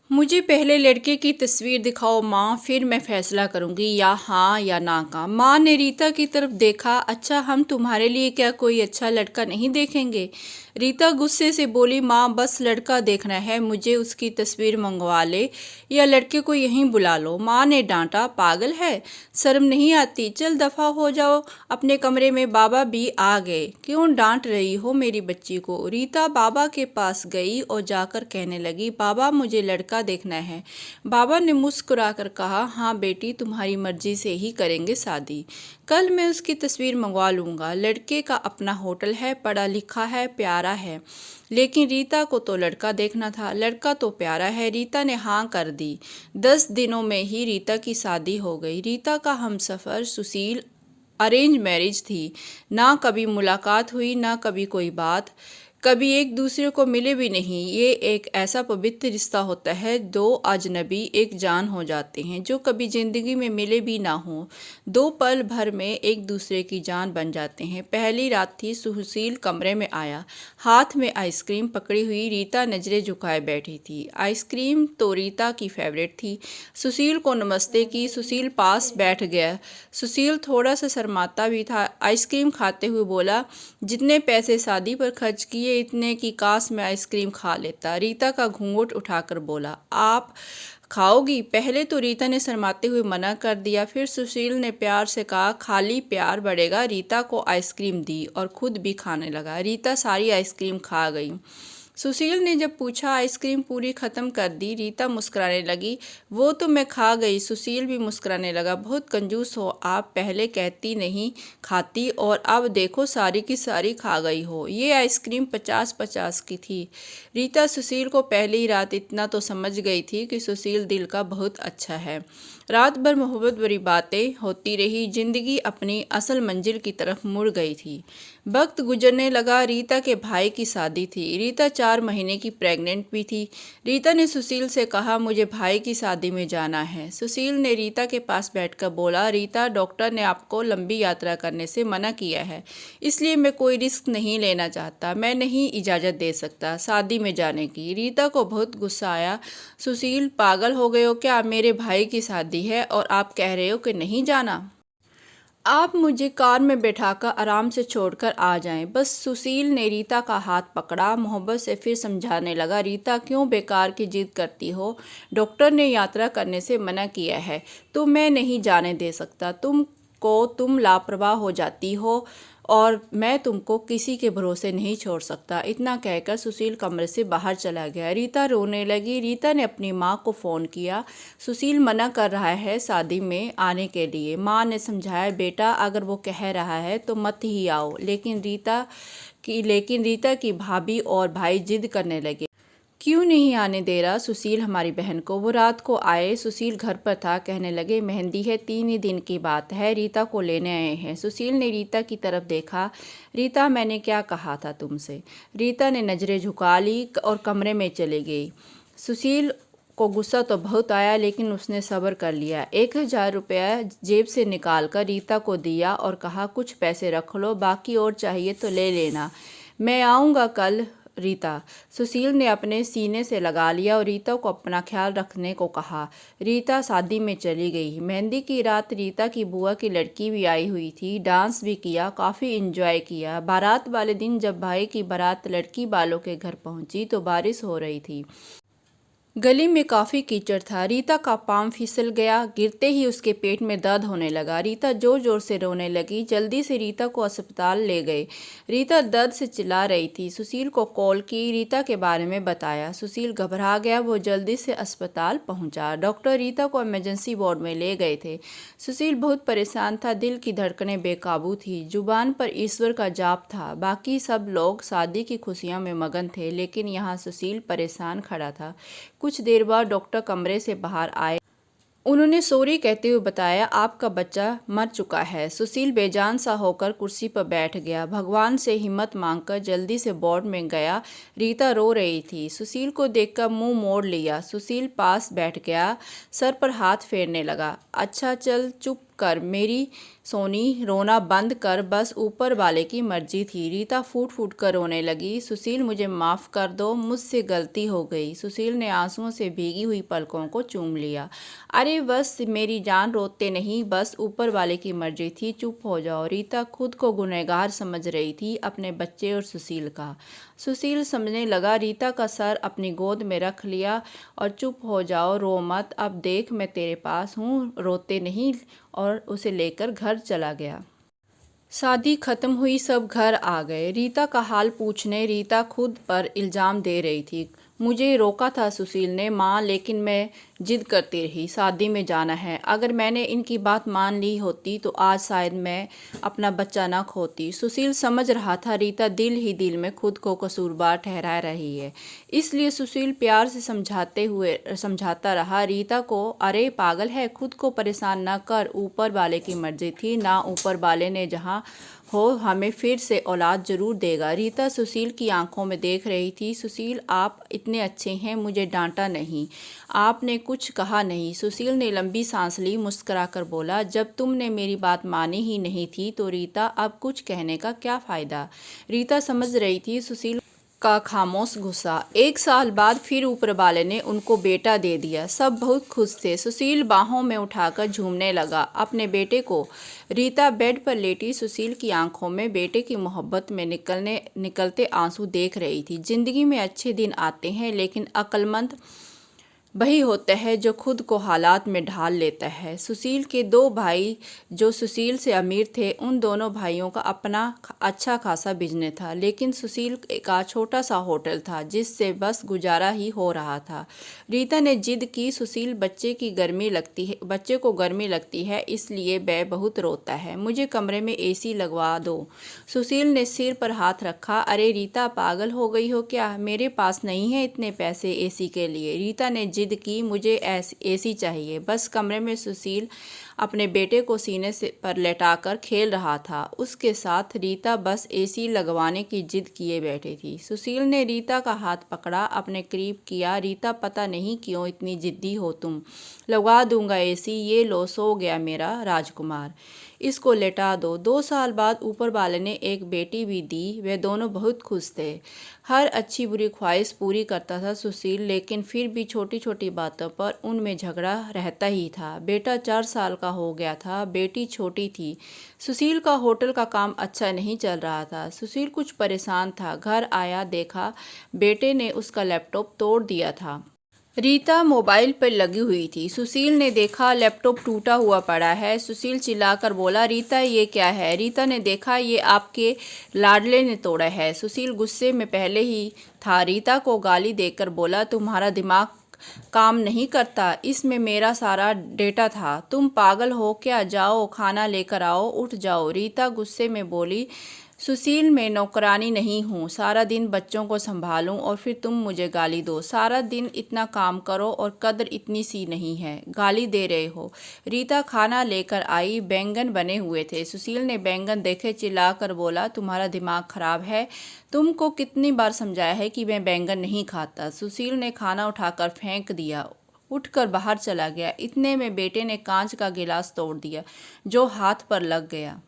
मुझे पहले लड़के की तस्वीर दिखाओ माँ, फिर मैं फैसला करूँगी या हाँ या ना का। माँ ने रीता की तरफ देखा। अच्छा, हम तुम्हारे लिए क्या कोई अच्छा लड़का नहीं देखेंगे? रीता गुस्से से बोली, माँ बस लड़का देखना है, मुझे उसकी तस्वीर मंगवा ले या लड़के को यहीं बुला लो। माँ ने डांटा, पागल है, शर्म नहीं आती? चल दफा हो जाओ अपने कमरे में, बाबा भी आ गए। क्यों डांट रही हो मेरी बच्ची को? रीता बाबा के पास गई और जाकर कहने लगी, बाबा मुझे लड़का देखना है। बाबा ने मुस्कुराकर कहा, हाँ बेटी, तुम्हारी मर्जी से ही करेंगे शादी। कल मैं उसकी तस्वीर मंगवा लूँगा। लड़के का अपना होटल है, पढ़ा लिखा है, प्यारा है। लेकिन रीता को तो लड़का देखना था। लड़का तो प्यारा है। रीता ने हाँ कर दी। 10 दिनों में ही रीता की शादी हो गई। रीता का हमसफ़र सुशील अरेंज मैरिज थी। ना कभी मुलाकात हुई, ना कभी कोई बात, कभी एक दूसरे को मिले भी नहीं। ये एक ऐसा पवित्र रिश्ता होता है, दो अजनबी एक जान हो जाते हैं जो कभी ज़िंदगी में मिले भी ना हों। दो पल भर में एक दूसरे की जान बन जाते हैं। पहली रात थी। सुशील कमरे में आया, हाथ में आइसक्रीम पकड़ी हुई। रीता नज़रें झुकाए बैठी थी। आइसक्रीम तो रीता की फेवरेट थी। सुशील को नमस्ते की। सुशील पास बैठ गया। सुशील थोड़ा सा शर्माता भी था। आइसक्रीम खाते हुए बोला, जितने पैसे शादी पर खर्च किए इतने की काश मैं आइसक्रीम खा लेता। रीता का घूंघट उठाकर बोला, आप खाओगी? पहले तो रीता ने शर्माते हुए मना कर दिया, फिर सुशील ने प्यार से कहा, खाली प्यार बढ़ेगा। रीता को आइसक्रीम दी और खुद भी खाने लगा। रीता सारी आइसक्रीम खा गई। सुशील ने जब पूछा, आइसक्रीम पूरी ख़त्म कर दी? रीता मुस्कुराने लगी, वो तो मैं खा गई। सुशील भी मुस्कुराने लगा, बहुत कंजूस हो आप, पहले कहती नहीं खाती और अब देखो सारी की सारी खा गई हो। ये आइसक्रीम 50-50 की थी। रीता सुशील को पहली रात इतना तो समझ गई थी कि सुशील दिल का बहुत अच्छा है। रात भर मोहब्बत भरी बातें होती रही। जिंदगी अपनी असल मंजिल की तरफ मुड़ गई थी। वक्त गुजरने लगा। रीता के भाई की शादी थी। रीता 4 महीने की प्रेग्नेंट भी थी। रीता ने सुशील से कहा, मुझे भाई की शादी में जाना है। सुशील ने रीता के पास बैठकर बोला, रीता, डॉक्टर ने आपको लंबी यात्रा करने से मना किया है, इसलिए मैं कोई रिस्क नहीं लेना चाहता। मैं नहीं इजाज़त दे सकता शादी में जाने की। रीता को बहुत गुस्सा आया। सुशील, पागल हो गए हो क्या? मेरे भाई की शादी है और आप कह रहे हो कि नहीं जाना? आप मुझे कार में बैठाकर आराम से छोड़कर आ जाएं। बस। सुशील ने रीता का हाथ पकड़ा, मोहब्बत से फिर समझाने लगा, रीता क्यों बेकार की जिद करती हो? डॉक्टर ने यात्रा करने से मना किया है तो मैं नहीं जाने दे सकता। तुम लापरवाह हो जाती हो और मैं तुमको किसी के भरोसे नहीं छोड़ सकता। इतना कहकर सुशील कमरे से बाहर चला गया। रीता रोने लगी। रीता ने अपनी माँ को फ़ोन किया। सुशील मना कर रहा है शादी में आने के लिए। माँ ने समझाया, बेटा अगर वो कह रहा है तो मत ही आओ। लेकिन रीता की भाभी और भाई जिद करने लगे। क्यों नहीं आने दे रहा सुशील हमारी बहन को? वो रात को आए। सुशील घर पर था। कहने लगे, मेहंदी है, 3 ही दिन की बात है, रीता को लेने आए हैं। सुशील ने रीता की तरफ देखा। रीता, मैंने क्या कहा था तुमसे? रीता ने नज़रें झुका ली और कमरे में चली गई। सुशील को गुस्सा तो बहुत आया, लेकिन उसने सब्र कर लिया। 1000 रुपया जेब से निकाल कर रीता को दिया और कहा, कुछ पैसे रख लो, बाकी और चाहिए तो ले लेना, मैं आऊँगा कल। रीता। सुशील ने अपने सीने से लगा लिया और रीता को अपना ख्याल रखने को कहा। रीता शादी में चली गई। मेहंदी की रात रीता की बुआ की लड़की भी आई हुई थी। डांस भी किया, काफ़ी एंजॉय किया। बारात वाले दिन जब भाई की बारात लड़की वालों के घर पहुंची तो बारिश हो रही थी। गली में काफ़ी कीचड़ था। रीता का पाँव फिसल गया। गिरते ही उसके पेट में दर्द होने लगा। रीता जोर जोर से रोने लगी। जल्दी से रीता को अस्पताल ले गए। रीता दर्द से चिल्ला रही थी। सुशील को कॉल की, रीता के बारे में बताया। सुशील घबरा गया। वो जल्दी से अस्पताल पहुंचा। डॉक्टर रीता को इमरजेंसी वार्ड में ले गए थे। सुशील बहुत परेशान था। दिल की धड़कनें बेकाबू थी। जुबान पर ईश्वर का जाप था। बाकी सब लोग शादी की खुशियों में मगन थे, लेकिन यहाँ सुशील परेशान खड़ा था। कुछ देर बाद डॉक्टर कमरे से बाहर आए। उन्होंने सॉरी कहते हुए बताया, आपका बच्चा मर चुका है। सुशील बेजान सा होकर कुर्सी पर बैठ गया। भगवान से हिम्मत मांगकर जल्दी से वार्ड में गया। रीता रो रही थी। सुशील को देखकर मुंह मोड़ लिया। सुशील पास बैठ गया, सर पर हाथ फेरने लगा। अच्छा चल, चुप कर मेरी सोनी, रोना बंद कर, बस ऊपर वाले की मर्जी थी। रीता फूट फूट कर रोने लगी। सुशील, मुझे माफ़ कर दो, मुझसे गलती हो गई। सुशील ने आंसुओं से भीगी हुई पलकों को चूम लिया। अरे बस मेरी जान, रोते नहीं, बस ऊपर वाले की मर्जी थी, चुप हो जाओ। रीता खुद को गुनहगार समझ रही थी, अपने बच्चे और सुशील का। सुशील समझने लगा। रीता का सर अपनी गोद में रख लिया और चुप हो जाओ, रो मत, अब देख मैं तेरे पास हूँ, रोते नहीं, और उसे लेकर घर चला गया। शादी खत्म हुई, सब घर आ गए। रीता का हाल पूछने। रीता खुद पर इल्ज़ाम दे रही थी। मुझे रोका था सुशील ने माँ, लेकिन मैं जिद करती रही, शादी में जाना है। अगर मैंने इनकी बात मान ली होती तो आज शायद मैं अपना बच्चा ना खोती। सुशील समझ रहा था रीता दिल ही दिल में खुद को कसूरवार ठहरा रही है, इसलिए सुशील प्यार से समझाता रहा रीता को। अरे पागल है, खुद को परेशान न कर, ऊपर वाले की मर्जी थी ना, ऊपर वाले ने जहाँ हो हमें फिर से औलाद जरूर देगा। रीता सुशील की आंखों में देख रही थी। सुशील, आप इतने अच्छे हैं, मुझे डांटा नहीं, आपने कुछ कहा नहीं। सुशील ने लंबी सांस ली, मुस्कुराकर बोला, जब तुमने मेरी बात मानी ही नहीं थी तो रीता अब कुछ कहने का क्या फ़ायदा। रीता समझ रही थी सुशील का खामोश गुस्सा। 1 साल बाद फिर ऊपर वाले ने उनको बेटा दे दिया। सब बहुत खुश थे। सुशील बाहों में उठाकर झूमने लगा अपने बेटे को। रीता बेड पर लेटी सुशील की आंखों में बेटे की मोहब्बत में निकलते आंसू देख रही थी। जिंदगी में अच्छे दिन आते हैं, लेकिन अक्लमंद वही होता है जो खुद को हालात में ढाल लेता है। सुशील के 2 भाई जो सुशील से अमीर थे, उन दोनों भाइयों का अपना अच्छा खासा बिजनेस था, लेकिन सुशील का छोटा सा होटल था जिससे बस गुजारा ही हो रहा था। रीता ने जिद की, सुशील, बच्चे को गर्मी लगती है, इसलिए वह बहुत रोता है, मुझे कमरे में एसी लगवा दो। सुशील ने सिर पर हाथ रखा। अरे रीता, पागल हो गई हो क्या, मेरे पास नहीं है इतने पैसे एसी के लिए। रीता ने जिद की, मुझे एसी चाहिए बस कमरे में। सुशील अपने बेटे को सीने से पर लेटाकर खेल रहा था। उसके साथ रीता बस एसी लगवाने की जिद किए बैठी थी। सुशील ने रीता का हाथ पकड़ा, अपने करीब किया। रीता, पता नहीं क्यों इतनी जिद्दी हो तुम, लगवा दूंगा एसी, ये लो, सो गया मेरा राजकुमार, इसको लेटा दो। 2 साल बाद ऊपर वाले ने एक बेटी भी दी। वे दोनों बहुत खुश थे। हर अच्छी बुरी ख्वाहिश पूरी करता था सुशील, लेकिन फिर भी छोटी छोटी बातों पर उनमें झगड़ा रहता ही था। बेटा 4 साल का हो गया था, बेटी छोटी थी। सुशील का होटल का काम अच्छा नहीं चल रहा था। सुशील कुछ परेशान था। घर आया, देखा बेटे ने उसका लैपटॉप तोड़ दिया था। रीता मोबाइल पर लगी हुई थी। सुशील ने देखा लैपटॉप टूटा हुआ पड़ा है। सुशील चिल्लाकर बोला, रीता ये क्या है। रीता ने देखा, ये आपके लाडले ने तोड़ा है। सुशील गुस्से में पहले ही था। रीता को गाली देकर बोला, तुम्हारा दिमाग काम नहीं करता, इसमें मेरा सारा डेटा था, तुम पागल हो क्या, जाओ खाना लेकर आओ, उठ जाओ। रीता गुस्से में बोली, सुशील, मैं नौकरानी नहीं हूँ, सारा दिन बच्चों को संभालूं और फिर तुम मुझे गाली दो। सारा दिन इतना काम करो और कदर इतनी सी नहीं है, गाली दे रहे हो। रीता खाना लेकर आई। बैंगन बने हुए थे। सुशील ने बैंगन देखे, चिल्लाकर बोला, तुम्हारा दिमाग खराब है, तुमको कितनी बार समझाया है कि मैं बैंगन नहीं खाता। सुशील ने खाना उठाकर फेंक दिया, उठकर बाहर चला गया। इतने में बेटे ने कांच का गिलास तोड़ दिया जो हाथ पर लग गया।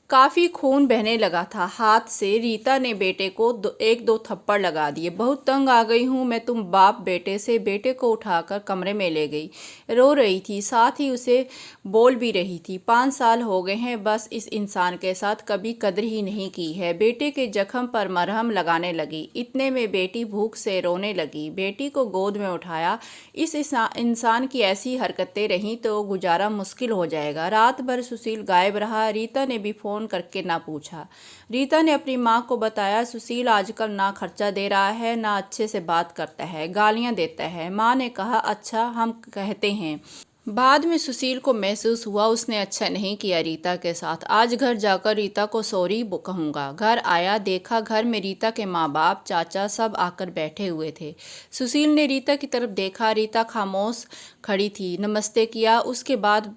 काफ़ी खून बहने लगा था हाथ से। रीता ने बेटे को 1-2 थप्पड़ लगा दिए। बहुत तंग आ गई हूँ मैं तुम बाप बेटे से। बेटे को उठाकर कमरे में ले गई। रो रही थी, साथ ही उसे बोल भी रही थी, 5 साल हो गए हैं बस इस इंसान के साथ, कभी कदर ही नहीं की है। बेटे के जख्म पर मरहम लगाने लगी। इतने में बेटी भूख से रोने लगी। बेटी को गोद में उठाया। इस इंसान की ऐसी हरकतें रहीं तो गुजारा मुश्किल हो जाएगा। रात भर सुशील गायब रहा। रीता ने भी फोन करके ना पूछा। रीता ने अपनी माँ को बताया, सुशील आजकल ना खर्चा दे रहा है, ना अच्छे से बात करता है, गालियाँ देता है। माँ ने कहा, अच्छा हम कहते हैं। बाद में सुशील को महसूस हुआ उसने अच्छा नहीं किया रीता के साथ। आज घर जाकर रीता को सॉरी कहूँगा। घर आया, देखा घर में रीता के माँ बाप, चाचा सब आकर बैठे हुए थे। सुशील ने रीता की तरफ देखा। रीता खामोश खड़ी थी। नमस्ते किया, उसके बाद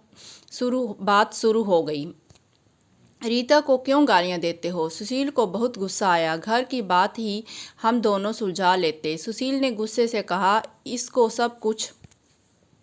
बात शुरू हो गई। रीता को क्यों गालियां देते हो। सुशील को बहुत गुस्सा आया। घर की बात ही हम दोनों सुलझा लेते। सुशील ने गुस्से से कहा, इसको सब कुछ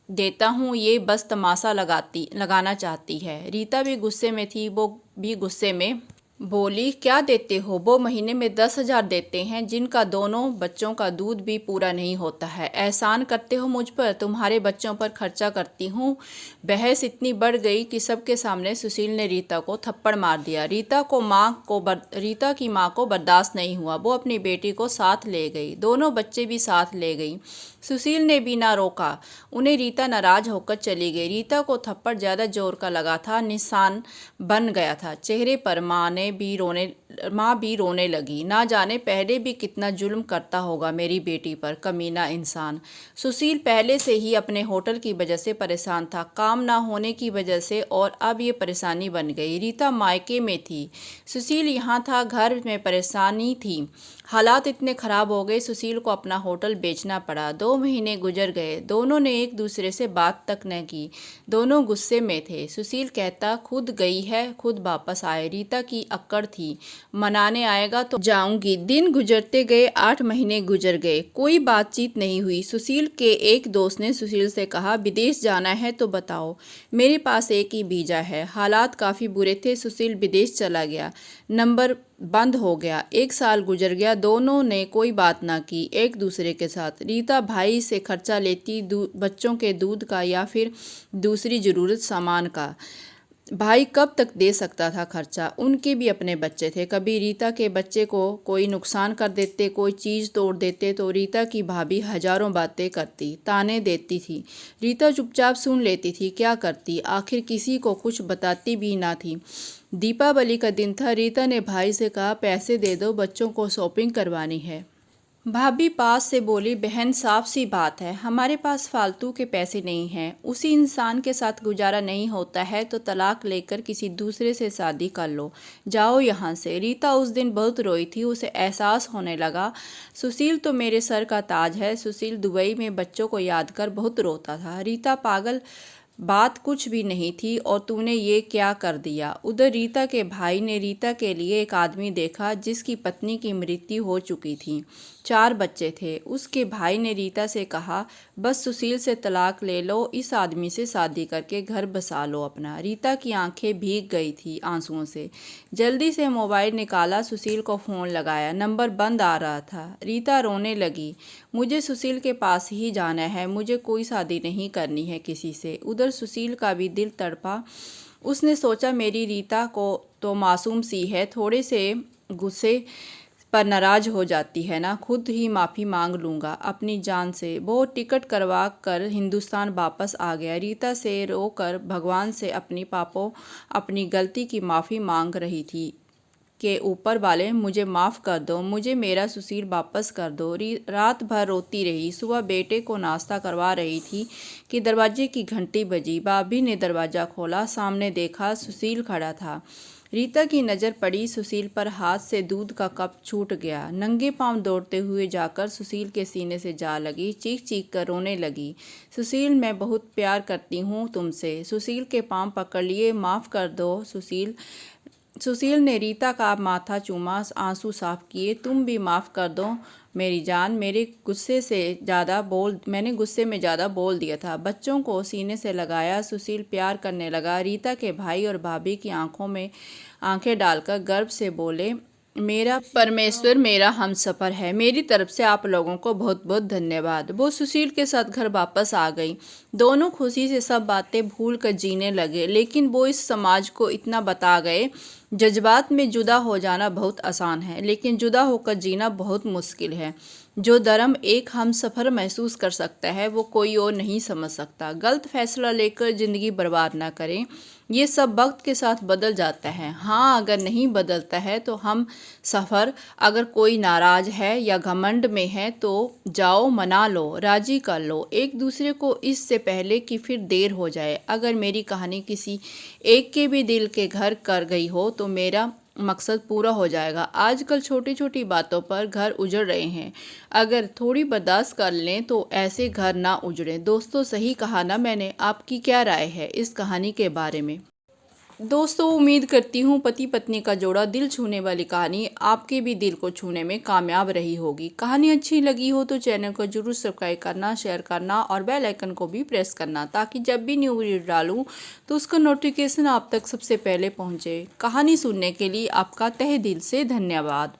देता हूँ, ये बस तमाशा लगाना चाहती है। रीता भी गुस्से में थी, वो भी गुस्से में बोली, क्या देते हो? वो महीने में 10,000 देते हैं, जिनका दोनों बच्चों का दूध भी पूरा नहीं होता है। एहसान करते हो मुझ पर? तुम्हारे बच्चों पर खर्चा करती हूँ। बहस इतनी बढ़ गई कि सबके सामने सुशील ने रीता को थप्पड़ मार दिया। रीता की माँ को बर्दाश्त नहीं हुआ। वो अपनी बेटी को साथ ले गई, दोनों बच्चे भी साथ ले गई। सुशील ने भी ना रोका उन्हें। रीता नाराज होकर चली गई। रीता को थप्पड़ ज़्यादा जोर का लगा था, निशान बन गया था चेहरे पर। माँ भी रोने लगी। ना जाने पहले भी कितना जुल्म करता होगा मेरी बेटी पर, कमीना इंसान। सुशील पहले से ही अपने होटल की वजह से परेशान था, काम ना होने की वजह से, और अब ये परेशानी बन गई। रीता मायके में थी, सुशील यहाँ था, घर में परेशानी थी। हालात इतने ख़राब हो गए, सुशील को अपना होटल बेचना पड़ा। 2 महीने गुजर गए, दोनों ने एक दूसरे से बात तक न की। दोनों गुस्से में थे। सुशील कहता, खुद गई है, खुद वापस आए। रीता की अक्कड़ थी, मनाने आएगा तो जाऊंगी। दिन गुजरते गए, 8 महीने गुजर गए, कोई बातचीत नहीं हुई। सुशील के एक दोस्त ने सुशील से कहा, विदेश जाना है तो बताओ, मेरे पास एक ही वीज़ा है। हालात काफ़ी बुरे थे, सुशील विदेश चला गया, नंबर बंद हो गया। 1 साल गुजर गया, दोनों ने कोई बात ना की एक दूसरे के साथ। रीता भाई से खर्चा लेती, बच्चों के दूध का या फिर दूसरी ज़रूरत सामान का। भाई कब तक दे सकता था खर्चा? उनके भी अपने बच्चे थे। कभी रीता के बच्चे को कोई नुकसान कर देते, कोई चीज़ तोड़ देते तो रीता की भाभी हजारों बातें करती, ताने देती थी। रीता चुपचाप सुन लेती थी, क्या करती, आखिर किसी को कुछ बताती भी ना थी। दीपावली का दिन था। रीता ने भाई से कहा, पैसे दे दो, बच्चों को शॉपिंग करवानी है। भाभी पास से बोली, बहन साफ सी बात है, हमारे पास फालतू के पैसे नहीं हैं। उसी इंसान के साथ गुजारा नहीं होता है तो तलाक लेकर किसी दूसरे से शादी कर लो, जाओ यहाँ से। रीता उस दिन बहुत रोई थी, उसे एहसास होने लगा, सुशील तो मेरे सर का ताज है। सुशील दुबई में बच्चों को याद कर बहुत रोता था। रीता पागल, बात कुछ भी नहीं थी, और तूने ये क्या कर दिया? उधर रीता के भाई ने रीता के लिए एक आदमी देखा जिसकी पत्नी की मृत्यु हो चुकी थी, 4 बच्चे थे। उसके भाई ने रीता से कहा, बस सुशील से तलाक ले लो, इस आदमी से शादी करके घर बसा लो अपना। रीता की आंखें भीग गई थी आंसुओं से। जल्दी से मोबाइल निकाला, सुशील को फ़ोन लगाया, नंबर बंद आ रहा था। रीता रोने लगी, मुझे सुशील के पास ही जाना है, मुझे कोई शादी नहीं करनी है किसी से। उधर सुशील का भी दिल तड़पा। उसने सोचा, मेरी रीता को तो मासूम सी है, थोड़े से गुस्से पर नाराज हो जाती है ना, खुद ही माफ़ी मांग लूँगा अपनी जान से। वो टिकट करवा कर हिंदुस्तान वापस आ गया। रीता से रोकर भगवान से अपनी गलती की माफ़ी मांग रही थी के ऊपर वाले, मुझे माफ़ कर दो, मुझे मेरा सुशील वापस कर दो। रात भर रोती रही। सुबह बेटे को नाश्ता करवा रही थी कि दरवाजे की घंटी बजी। भाभी ने दरवाज़ा खोला, सामने देखा सुशील खड़ा था। रीता की नज़र पड़ी सुशील पर, हाथ से दूध का कप छूट गया। नंगे पांव दौड़ते हुए जाकर सुशील के सीने से जा लगी, चीख चीख कर रोने लगी, सुशील मैं बहुत प्यार करती हूँ तुमसे। सुशील के पांव पकड़ लिए, माफ़ कर दो सुशील। सुशील ने रीता का माथा चूमा, आंसू साफ किए, तुम भी माफ़ कर दो मेरी जान, मैंने गुस्से में ज़्यादा बोल दिया था। बच्चों को सीने से लगाया, सुशील प्यार करने लगा। रीता के भाई और भाभी की आंखों में आंखें डालकर गर्व से बोले, मेरा परमेश्वर मेरा हमसफ़र है, मेरी तरफ से आप लोगों को बहुत बहुत धन्यवाद। वो सुशील के साथ घर वापस आ गई। दोनों खुशी से सब बातें भूल कर जीने लगे, लेकिन वो इस समाज को इतना बता गए, जज्बात में जुदा हो जाना बहुत आसान है, लेकिन जुदा होकर जीना बहुत मुश्किल है। जो दर्द एक हमसफ़र महसूस कर सकता है, वो कोई और नहीं समझ सकता। गलत फैसला लेकर ज़िंदगी बर्बाद ना करें, ये सब वक्त के साथ बदल जाता है। हाँ, अगर नहीं बदलता है तो हम सफ़र, अगर कोई नाराज़ है या घमंड में है तो जाओ, मना लो, राज़ी कर लो एक दूसरे को, इससे पहले कि फिर देर हो जाए। अगर मेरी कहानी किसी एक के भी दिल के घर कर गई हो तो मेरा मकसद पूरा हो जाएगा। आजकल छोटी छोटी बातों पर घर उजड़ रहे हैं, अगर थोड़ी बर्दाश्त कर लें तो ऐसे घर ना उजड़ें। दोस्तों, सही कहा ना मैंने? आपकी क्या राय है इस कहानी के बारे में? दोस्तों, उम्मीद करती हूँ पति पत्नी का जोड़ा दिल छूने वाली कहानी आपके भी दिल को छूने में कामयाब रही होगी। कहानी अच्छी लगी हो तो चैनल को जरूर सब्सक्राइब करना, शेयर करना और बेल आइकन को भी प्रेस करना, ताकि जब भी न्यू वीडियो डालूँ तो उसका नोटिफिकेशन आप तक सबसे पहले पहुँचे। कहानी सुनने के लिए आपका तहे दिल से धन्यवाद।